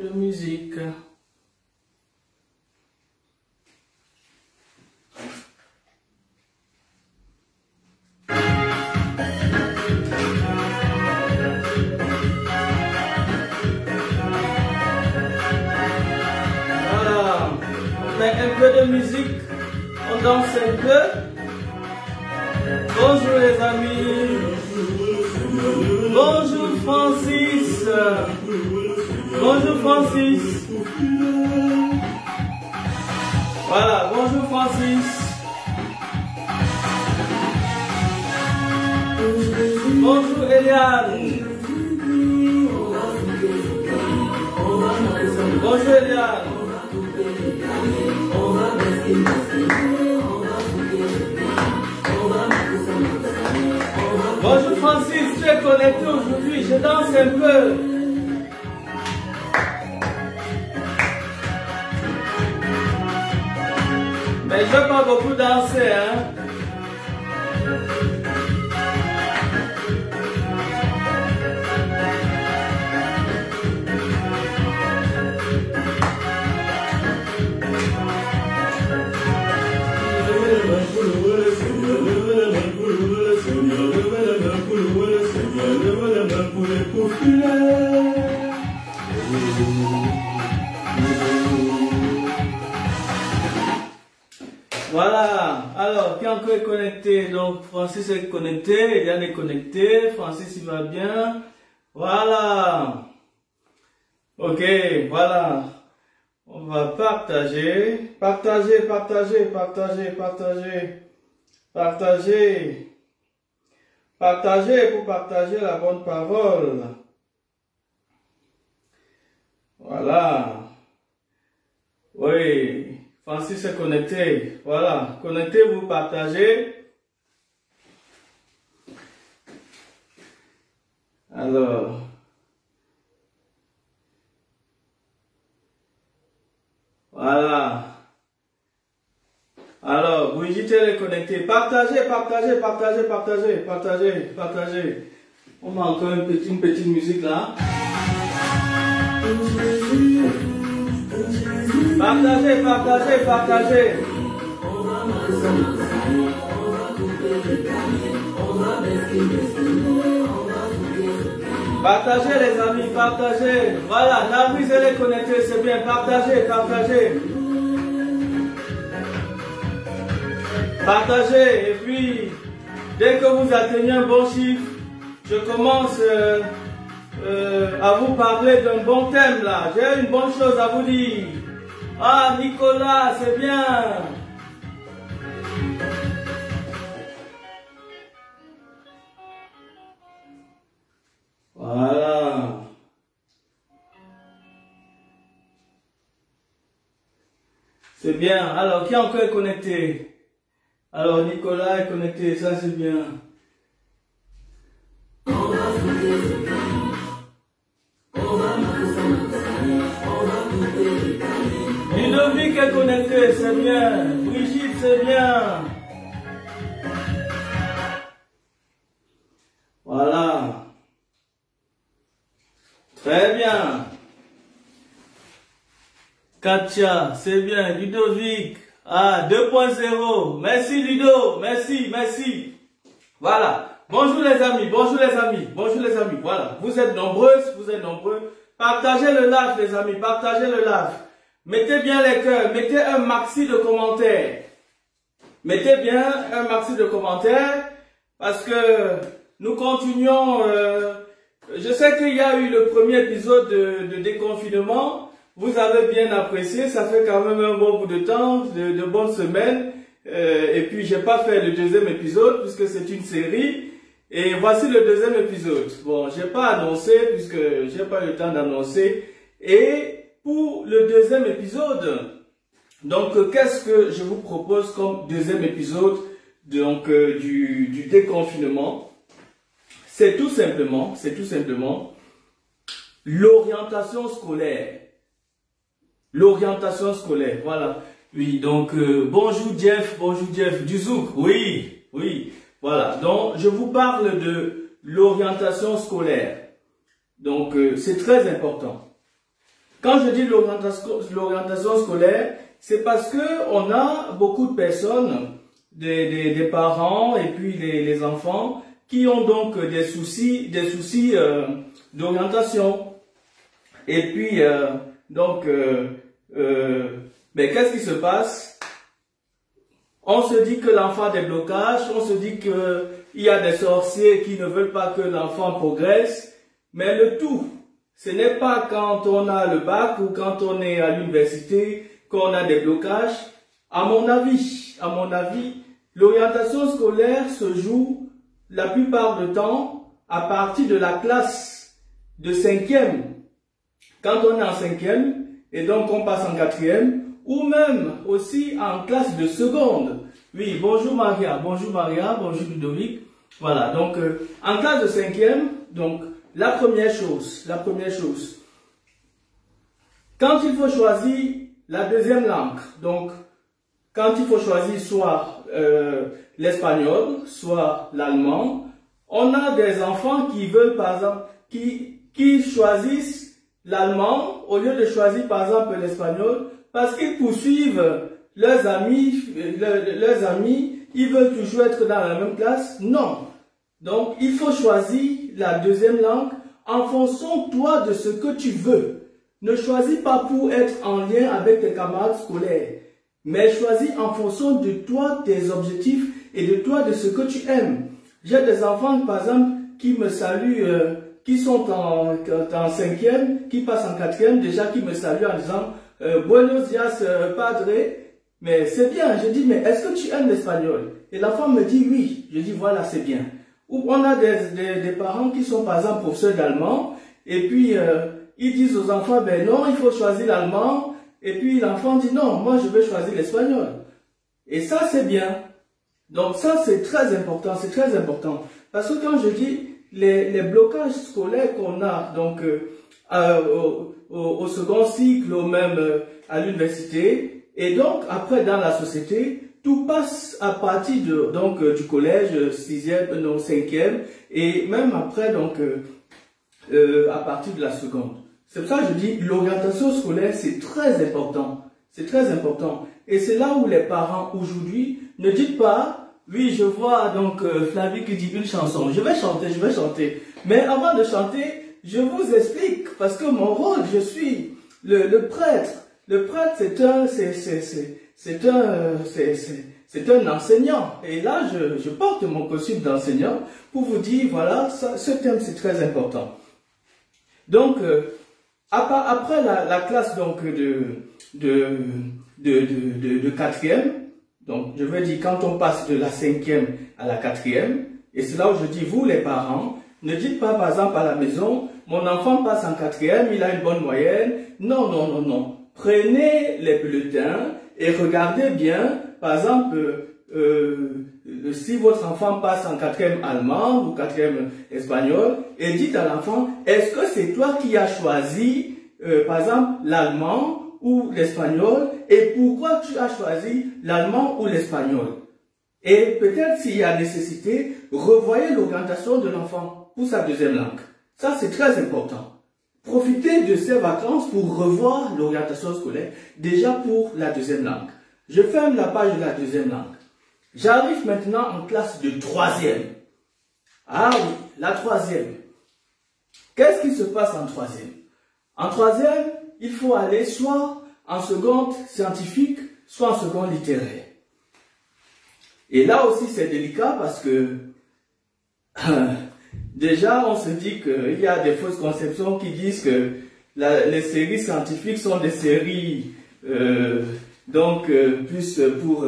de musique. Voilà, on met un peu de musique, on danse un peu. Bonjour les amis. Bonjour Francis. Bonjour Francis. Voilà, bonjour Francis. Bonjour Eliane. Bonjour Eliane. Bonjour Francis, tu es connecté aujourd'hui, je danse un peu. Mais je ne vais pas beaucoup danser, hein. Voilà, alors qui encore est connecté? Donc Francis est connecté, Eliane est connecté, Francis il va bien. Voilà. Ok, voilà. On va partager, partager, partager, partager, partager, partager, partager pour partager la bonne parole. Voilà. Oui. Francis est connecté. Voilà. Connectez-vous, partagez. Alors. Voilà. Alors, Brigitte est connectée. Partagez, partagez, partagez, partagez, partagez, partagez. On met encore une petite musique là. Partagez, partagez, partagez. Partagez les amis, partagez. Voilà, Narvis elle est connectée, c'est bien. Partagez, partagez. Partagez et puis dès que vous atteignez un bon chiffre, je commence à vous parler d'un bon thème là. J'ai une bonne chose à vous dire. Ah, Nicolas, c'est bien. Voilà. C'est bien. Alors, qui encore est connecté? Alors, Nicolas est connecté, ça c'est bien. Ludovic est connecté, c'est bien. Brigitte, c'est bien. Voilà. Très bien. Katia, c'est bien. Ludovic. Ah, 2.0. Merci Ludo. Merci, merci. Voilà. Bonjour les amis, bonjour les amis, bonjour les amis. Voilà. Vous êtes nombreuses, vous êtes nombreux. Partagez le live les amis, partagez le live. Mettez bien les cœurs, mettez un maxi de commentaires. Mettez bien un maxi de commentaires parce que nous continuons. Je sais qu'il y a eu le premier épisode de déconfinement. Vous avez bien apprécié, ça fait quand même un bon bout de temps, de bonnes semaines. Et puis j'ai pas fait le deuxième épisode puisque c'est une série. Et voici le deuxième épisode. Bon, j'ai pas annoncé puisque j'ai pas eu le temps d'annoncer. Et pour le deuxième épisode, donc qu'est-ce que je vous propose comme deuxième épisode donc du déconfinement? C'est tout simplement l'orientation scolaire. L'orientation scolaire, voilà. Oui, donc bonjour Jeff du Zouk. Oui, oui, voilà. Donc je vous parle de l'orientation scolaire. Donc c'est très important. Quand je dis l'orientation scolaire, c'est parce que on a beaucoup de personnes, des parents et puis les enfants qui ont donc des soucis d'orientation. Et puis, mais qu'est-ce qui se passe? On se dit que l'enfant a des blocages, on se dit qu'il y a des sorciers qui ne veulent pas que l'enfant progresse, mais le tout, ce n'est pas quand on a le bac ou quand on est à l'université qu'on a des blocages. À mon avis, l'orientation scolaire se joue la plupart du temps à partir de la classe de 5e. Quand on est en 5e et donc on passe en 4e, ou même aussi en classe de seconde. Oui, bonjour Maria, bonjour Ludovic. Voilà, donc en classe de 5e, donc la première chose, quand il faut choisir la deuxième langue, donc quand il faut choisir soit l'espagnol, soit l'allemand, on a des enfants qui veulent par exemple, qui choisissent l'allemand au lieu de choisir par exemple l'espagnol parce qu'ils poursuivent leurs amis, ils veulent toujours être dans la même classe. Non. Donc il faut choisir la deuxième langue en fonction toi de ce que tu veux. Ne choisis pas pour être en lien avec tes camarades scolaires, mais choisis en fonction de toi, tes objectifs et de toi, de ce que tu aimes. J'ai des enfants, par exemple, qui me saluent, qui sont en 5e, qui passent en 4e, déjà qui me saluent en disant Buenos dias, padre. Mais c'est bien. Je dis, mais est-ce que tu aimes l'espagnol? Et l'enfant me dit oui. Je dis, voilà, c'est bien. Ou on a des parents qui sont, par exemple, professeurs d'allemand, et puis ils disent aux enfants, ben non, il faut choisir l'allemand. Et puis l'enfant dit, non, moi je veux choisir l'espagnol. Et ça, c'est bien. Donc ça, c'est très important, c'est très important. Parce que quand je dis les blocages scolaires qu'on a, donc au second cycle ou même à l'université, et donc après dans la société, tout passe à partir de, du collège, 6e, non, 5e, et même après, donc à partir de la seconde. C'est pour ça que je dis l'orientation scolaire, c'est très important. C'est très important. Et c'est là où les parents aujourd'hui ne disent pas, oui, je vois donc Flavie qui dit une chanson, je vais chanter. Mais avant de chanter, je vous explique, parce que mon rôle, je suis le prêtre. Le prêtre, c'est un enseignant. Et là, je porte mon costume d'enseignant pour vous dire, voilà, ça, ce thème, c'est très important. Donc, après la classe donc de 4e, donc je veux dire quand on passe de la 5e à la 4e, et c'est là où je dis vous les parents, ne dites pas par exemple à la maison, mon enfant passe en 4e, il a une bonne moyenne. Non, non, non, non. Prenez les bulletins et regardez bien, par exemple, si votre enfant passe en 4e allemand ou 4e espagnol, et dites à l'enfant, est-ce que c'est toi qui as choisi, par exemple, l'allemand ou l'espagnol, et pourquoi tu as choisi l'allemand ou l'espagnol? Et peut-être s'il y a nécessité, revoyez l'orientation de l'enfant pour sa deuxième langue. Ça, c'est très important. Profitez de ces vacances pour revoir l'orientation scolaire, déjà pour la deuxième langue. Je ferme la page de la deuxième langue. J'arrive maintenant en classe de 3e. Ah oui, la 3e. Qu'est-ce qui se passe en 3e? En 3e, il faut aller soit en seconde scientifique, soit en seconde littéraire. Et là aussi, c'est délicat parce que déjà, on se dit qu'il y a des fausses conceptions qui disent que les séries scientifiques sont des séries plus pour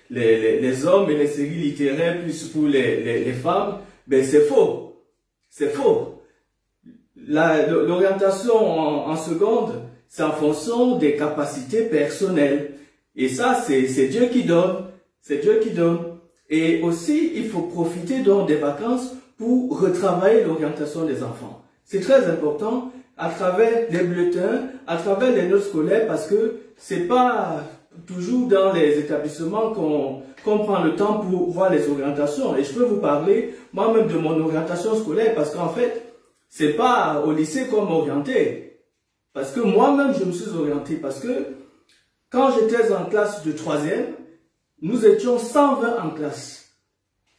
les hommes et les séries littéraires plus pour les femmes. Ben c'est faux. C'est faux. L'orientation en seconde, c'est en fonction des capacités personnelles. Et ça, c'est Dieu qui donne. C'est Dieu qui donne. Et aussi, il faut profiter donc des vacances pour retravailler l'orientation des enfants. C'est très important à travers les bulletins, à travers les notes scolaires, parce que c'est pas toujours dans les établissements qu'on prend le temps pour voir les orientations. Et je peux vous parler moi-même de mon orientation scolaire, parce qu'en fait, c'est pas au lycée qu'on m'a orienté. Parce que moi-même, je me suis orienté. Parce que quand j'étais en classe de 3e, nous étions 120 en classe.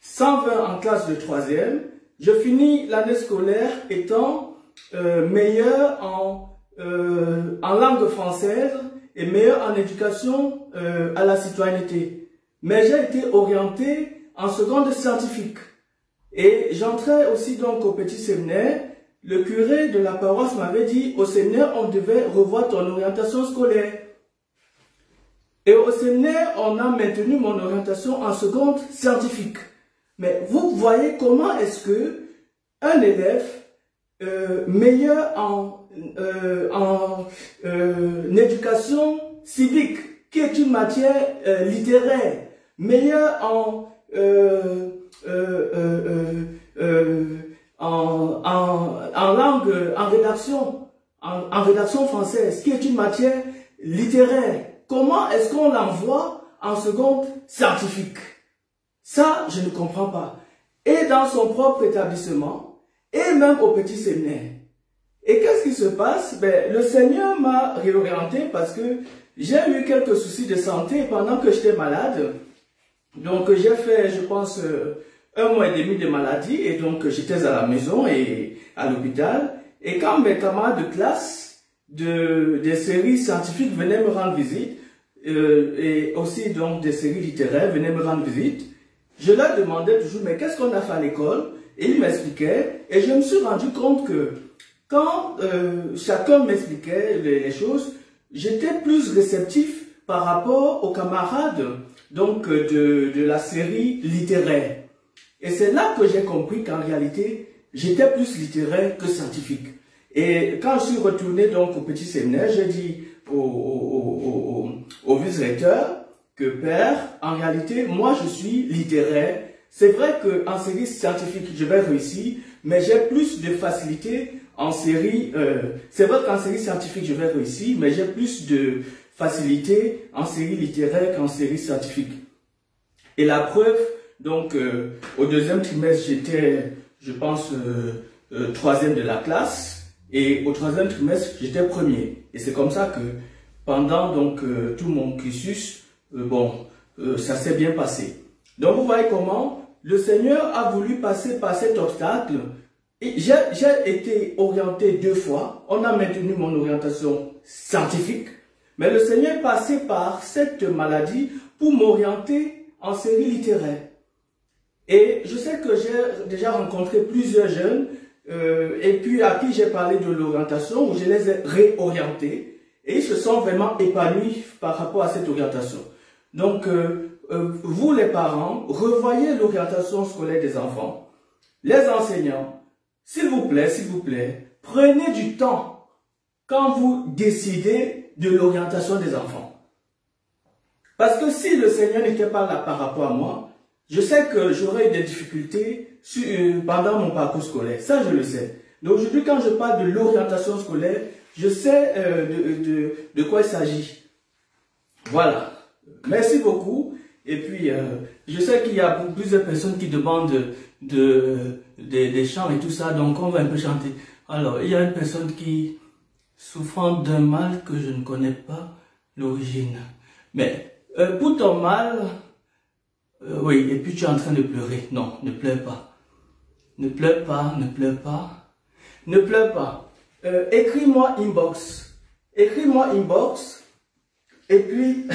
120 en classe de 3e. Je finis l'année scolaire étant meilleur en langue française et meilleur en éducation à la citoyenneté. Mais j'ai été orienté en seconde scientifique. Et j'entrais aussi donc au petit séminaire. Le curé de la paroisse m'avait dit, au séminaire, on devait revoir ton orientation scolaire. Et au séminaire, on a maintenu mon orientation en seconde scientifique. Mais vous voyez comment est-ce que un élève meilleur en éducation civique, qui est une matière littéraire, meilleur en langue, en rédaction française, qui est une matière littéraire. Comment est-ce qu'on l'envoie en seconde scientifique? Ça, je ne comprends pas. Et dans son propre établissement, et même au petit séminaire. Et qu'est-ce qui se passe? Ben, le Seigneur m'a réorienté parce que j'ai eu quelques soucis de santé pendant que j'étais malade. Donc j'ai fait, je pense, 1 mois et demi de maladie, et donc j'étais à la maison et à l'hôpital. Et quand mes camarades de classe des séries scientifiques venaient me rendre visite, et aussi donc des séries littéraires venaient me rendre visite, je leur demandais toujours, mais qu'est-ce qu'on a fait à l'école? Et ils m'expliquaient, et je me suis rendu compte que quand chacun m'expliquait les choses, j'étais plus réceptif par rapport aux camarades donc de la série littéraire. Et c'est là que j'ai compris qu'en réalité, j'étais plus littéraire que scientifique. Et quand je suis retourné donc au petit séminaire, j'ai dit au vice-recteur que père, en réalité, moi je suis littéraire. C'est vrai qu'en série scientifique, je vais réussir, mais j'ai plus de facilité en série. C'est vrai qu'en série scientifique, je vais réussir, mais j'ai plus de facilité en série littéraire qu'en série scientifique. Et la preuve, donc, au 2e trimestre, j'étais, je pense, 3e de la classe, et au 3e trimestre, j'étais 1er. Et c'est comme ça que pendant donc tout mon cursus, ça s'est bien passé. Donc vous voyez comment le Seigneur a voulu passer par cet obstacle. J'ai été orienté 2 fois. On a maintenu mon orientation scientifique. Mais le Seigneur est passé par cette maladie pour m'orienter en série littéraire. Et je sais que j'ai déjà rencontré plusieurs jeunes et puis à qui j'ai parlé de l'orientation, où je les ai réorientés. Et ils se sont vraiment épanouis par rapport à cette orientation. Donc, vous les parents, revoyez l'orientation scolaire des enfants. Les enseignants, s'il vous plaît, prenez du temps quand vous décidez de l'orientation des enfants. Parce que si le Seigneur n'était pas là par rapport à moi, je sais que j'aurais eu des difficultés pendant mon parcours scolaire. Ça, je le sais. Donc aujourd'hui, quand je parle de l'orientation scolaire, je sais de quoi il s'agit. Voilà. Merci beaucoup. Et puis, je sais qu'il y a plusieurs personnes qui demandent des chants et tout ça, donc on va un peu chanter. Alors, il y a une personne qui souffrant d'un mal que je ne connais pas l'origine. Mais, pour ton mal, oui, et puis tu es en train de pleurer. Non, ne pleure pas. Ne pleure pas, ne pleure pas. Ne pleure pas. Écris-moi inbox. Écris-moi inbox. Et puis...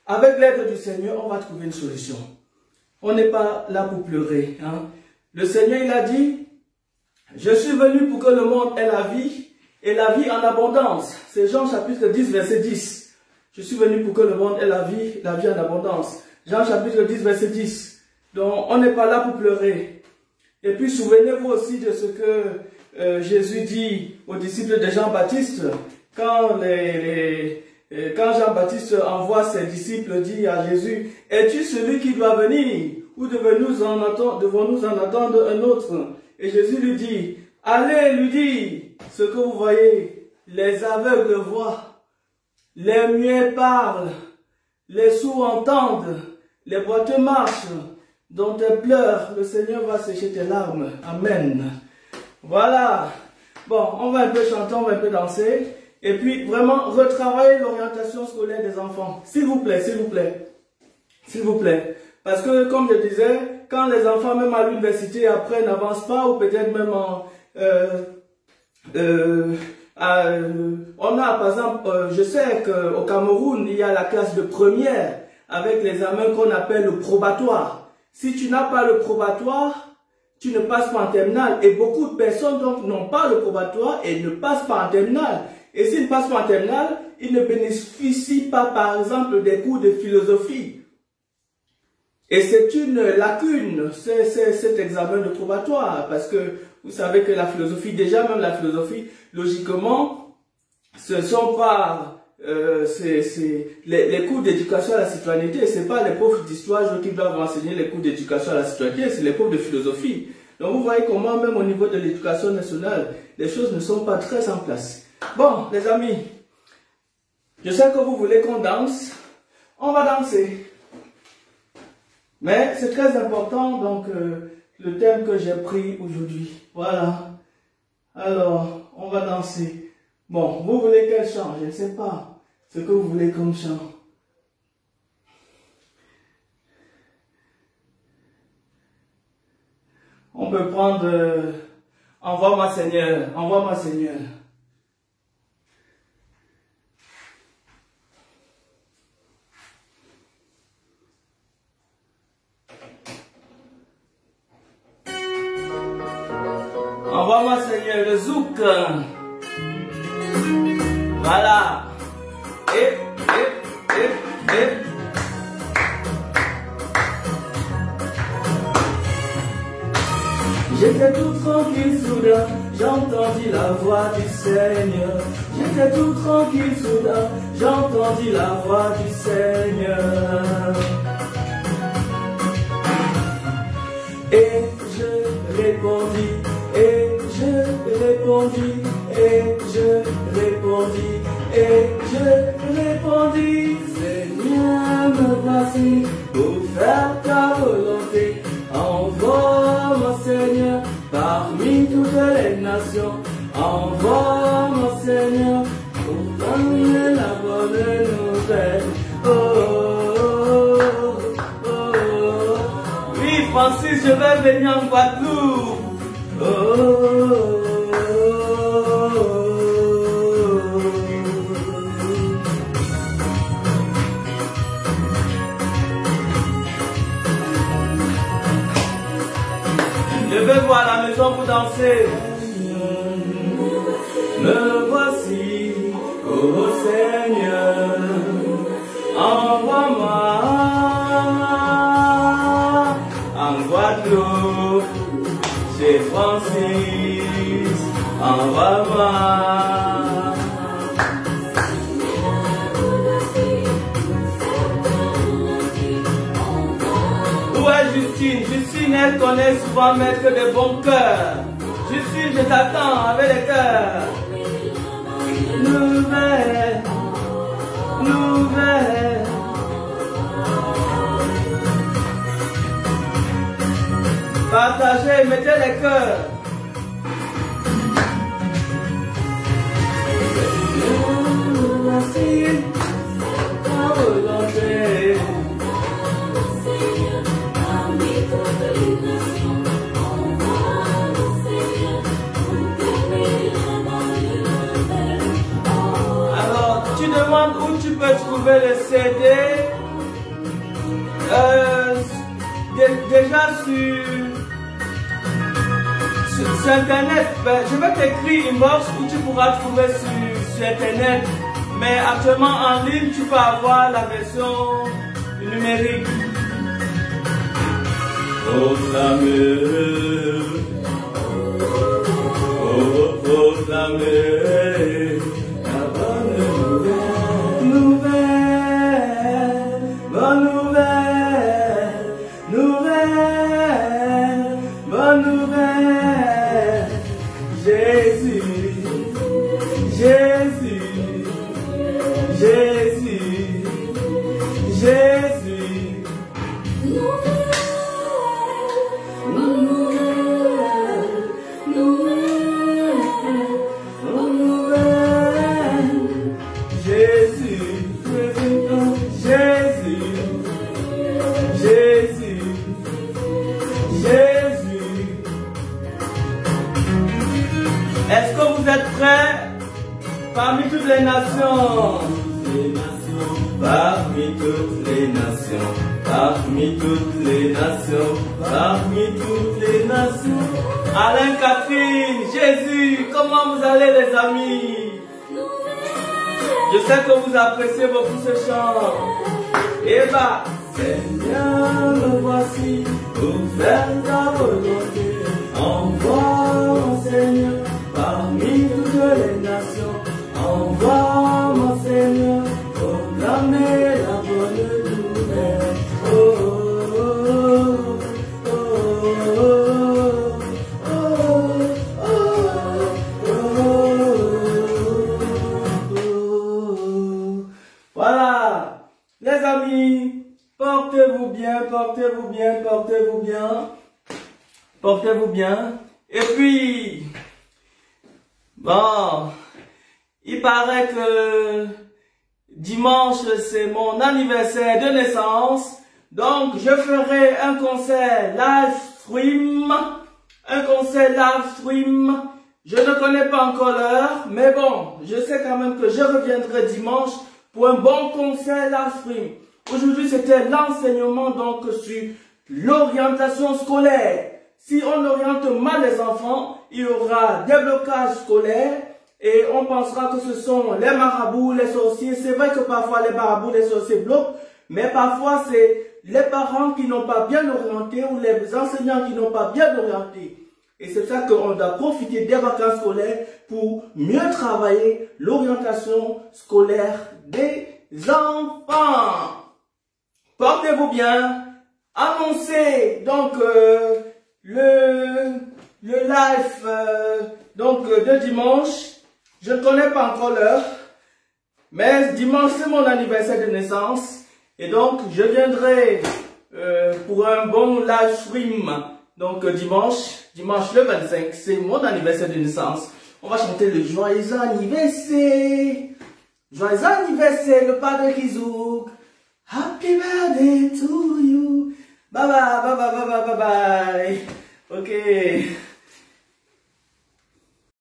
avec l'aide du Seigneur, on va trouver une solution. On n'est pas là pour pleurer. Hein. Le Seigneur, il a dit, je suis venu pour que le monde ait la vie, et la vie en abondance. C'est Jean chapitre 10, verset 10. Je suis venu pour que le monde ait la vie en abondance. Jean chapitre 10, verset 10. Donc, on n'est pas là pour pleurer. Et puis, souvenez-vous aussi de ce que Jésus dit aux disciples de Jean-Baptiste, quand Jean-Baptiste envoie ses disciples, dit à Jésus, es-tu celui qui doit venir, ou devons-nous en attendre un autre? Et Jésus lui dit, allez lui dire ce que vous voyez, les aveugles voient, les muets parlent, les sourds entendent, les boiteux marchent, dont tes pleurs, le Seigneur va sécher tes larmes. Amen. Voilà. Bon, on va un peu chanter, on va un peu danser. Et puis, vraiment, retravailler l'orientation scolaire des enfants. S'il vous plaît, s'il vous plaît. S'il vous plaît. Parce que, comme je disais, quand les enfants, même à l'université, après, n'avancent pas, ou peut-être même en... on a, par exemple, je sais qu'au Cameroun, il y a la classe de première, avec l'examen qu'on appelle le probatoire. Si tu n'as pas le probatoire, tu ne passes pas en terminale. Et beaucoup de personnes donc n'ont pas le probatoire et ne passent pas en terminale. Et s'ils ne passent pas en terminale, ils ne bénéficient pas, par exemple, des cours de philosophie. Et c'est une lacune, cet examen de probatoire, parce que vous savez que la philosophie, déjà même la philosophie, logiquement, ce sont pas les cours d'éducation à la citoyenneté, c'est pas les profs d'histoire qui doivent enseigner les cours d'éducation à la citoyenneté, c'est les profs de philosophie. Donc vous voyez comment même au niveau de l'éducation nationale, les choses ne sont pas très en place. Bon, les amis, je sais que vous voulez qu'on danse, on va danser. Mais c'est très important, donc, le thème que j'ai pris aujourd'hui. Voilà. Alors, on va danser. Bon, vous voulez quel chant? Je ne sais pas ce que vous voulez comme chant. On peut prendre Envoie-moi Seigneur, envoie-moi Seigneur. Envoie-moi Seigneur le zouk. Voilà. Et. J'étais tout tranquille soudain, j'entendis la voix du Seigneur. J'étais tout tranquille soudain, j'entendis la voix du Seigneur. Et je répondis, et je répondis, et je répondis, et je répondis, Seigneur, me voici pour faire ta volonté. Envoie mon Seigneur parmi toutes les nations. Envoie mon Seigneur pour donner la bonne nouvelle. Oh, oh, oh, oh. Oui, Francis, je vais venir en Guadeloupe. Oh, oh, oh. Je vais voir la maison pour danser. Me voici, ô Seigneur, envoie-moi en Guadeloupe, chez Francis, envoie-moi. Où est Justine? Justine, elle connaît souvent mettre de bons cœurs. Justine, je t'attends avec les cœurs. Nouvelle, nouvelle. Partagez, mettez les cœurs. Merci, ta volonté. Où tu peux trouver le CD déjà sur internet. Ben, je vais t'écrire inbox où tu pourras trouver sur internet, mais actuellement en ligne tu peux avoir la version numérique. Proclamer, oh proclamer la bonne nouvelle, bonne nouvelle, nouvelle, bonne nouvelle. Jésus, Jésus, Jésus, Jésus. Nouvelle, nouvelle, nouvelle. parmi toutes les nations, parmi toutes les nations. Alain, Catherine, Jésus, comment vous allez les amis? Je sais que vous appréciez beaucoup ce chant. Et bah, Seigneur, me voici pour faire ta volonté. Envoie mon Seigneur parmi toutes les nations. Envoie mon Seigneur proclamer la bonne nouvelle. Oh, oh, oh, oh, oh, oh, oh. Voilà, les amis, portez-vous bien, portez-vous bien, portez-vous bien, portez-vous bien. Et puis, bon, il paraît que dimanche, c'est mon anniversaire de naissance. Donc, je ferai un concert live stream. Un concert live stream. Je ne connais pas encore l'heure, mais bon, je sais quand même que je reviendrai dimanche pour un bon concert live stream. Aujourd'hui, c'était l'enseignement donc sur l'orientation scolaire. Si on oriente mal les enfants, il y aura des blocages scolaires et on pensera que ce sont les marabouts, les sorciers. C'est vrai que parfois les marabouts, les sorciers bloquent, mais parfois c'est les parents qui n'ont pas bien orienté ou les enseignants qui n'ont pas bien orienté. Et c'est ça qu'on doit profiter des vacances scolaires pour mieux travailler l'orientation scolaire des enfants. Portez-vous bien. Annoncez donc le live de dimanche. Je ne connais pas encore l'heure, mais dimanche c'est mon anniversaire de naissance et donc je viendrai pour un bon live stream. Donc dimanche le 25, c'est mon anniversaire de naissance. On va chanter le joyeux anniversaire. Joyeux anniversaire, le Padre Kizouk. Happy birthday to you. Bye bye, bye bye, bye bye, bye bye. Ok.